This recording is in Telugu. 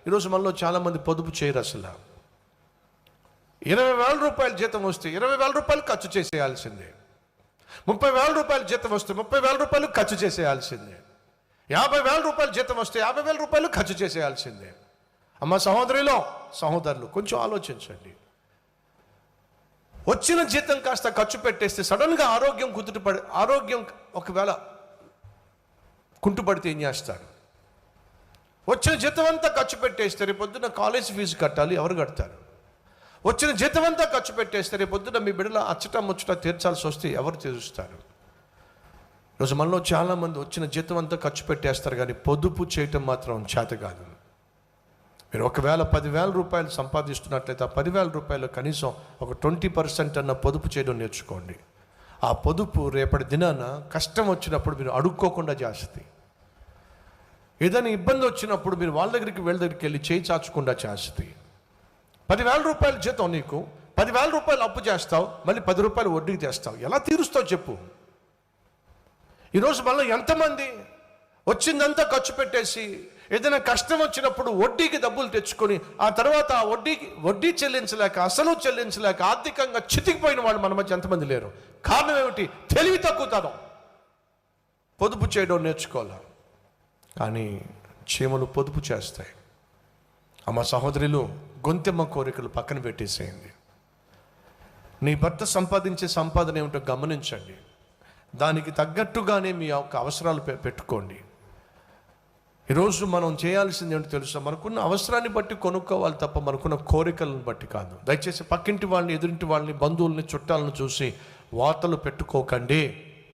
ఈరోజు మనలో చాలామంది పొదుపు చేయరు అసలు. 20,000 రూపాయల జీతం వస్తే 20,000 రూపాయలు ఖర్చు చేసేయాల్సిందే. 30,000 రూపాయల జీతం వస్తే 30,000 రూపాయలు ఖర్చు చేసేయాల్సిందే. 50,000 రూపాయల జీతం వస్తే 50,000 రూపాయలు ఖర్చు చేసేయాల్సిందే. అమ్మ సహోదరులు కొంచెం ఆలోచించండి. వచ్చిన జీతం కాస్త ఖర్చు పెట్టేస్తే సడన్గా ఆరోగ్యం ఒకవేళ కుంటుపడితే ఏం చేస్తారు? వచ్చిన జీతం అంతా ఖర్చు పెట్టేస్తే రేపొద్దున కాలేజ్ ఫీజు కట్టాలి, ఎవరు కడతారు? వచ్చిన జీతం అంతా ఖర్చు పెట్టేస్తే రేపొద్దున మీ బిడ్డల అచ్చట ముచ్చట తీర్చాల్సి వస్తే ఎవరు తీరుస్తారు? ఈరోజు మనలో చాలామంది వచ్చిన జీతం అంతా ఖర్చు పెట్టేస్తారు, కానీ పొదుపు చేయటం మాత్రం చేత కాదు. మీరు ఒకవేళ 10,000 రూపాయలు సంపాదిస్తున్నట్లయితే ఆ 10,000 రూపాయలు కనీసం ఒక 20% అన్న పొదుపు చేయడం నేర్చుకోండి. ఆ పొదుపు రేపటి దినాన కష్టం వచ్చినప్పుడు మీరు అడుక్కోకుండా చేస్తుంది. ఏదైనా ఇబ్బంది వచ్చినప్పుడు మీరు వీళ్ళ దగ్గరికి వెళ్ళి చేయి చాచకుండా చేస్తుంది. 10,000 రూపాయల జీతం నీకు, 10,000 రూపాయలు అప్పు చేస్తావు, మళ్ళీ 10 రూపాయలు వడ్డీకి తెస్తావు. ఎలా తీరుస్తావు చెప్పు? ఈరోజు మళ్ళీ ఎంతమంది వచ్చిందంతా ఖర్చు పెట్టేసి ఏదైనా కష్టం వచ్చినప్పుడు వడ్డీకి డబ్బులు తెచ్చుకొని ఆ తర్వాత ఆ వడ్డీ చెల్లించలేక, అసలు చెల్లించలేక ఆర్థికంగా చితికిపోయిన వాళ్ళు మన మధ్య ఎంతమంది లేరు? కారణం ఏమిటి? తెలివి తక్కువతనం. పొదుపు చేయడం నేర్చుకోవాలి. కానీ చీమలు పొదుపు చేస్తాయి. అమ్మ సహోదరులు, గొంతెమ్మ కోరికలు పక్కన పెట్టేసేయండి. నీ భర్త సంపాదించే సంపాదన ఏమిటో గమనించండి. దానికి తగ్గట్టుగానే మీ యొక్క అవసరాలు పెట్టుకోండి. ఈరోజు మనం చేయాల్సింది ఏంటో తెలుసా? మనకున్న అవసరాన్ని బట్టి కొనుక్కోవాలి తప్ప మనకున్న కోరికలను బట్టి కాదు. దయచేసి పక్కింటి వాళ్ళని, ఎదురింటి వాళ్ళని, బంధువుల్ని, చుట్టాలను చూసి వార్తలు పెట్టుకోకండి.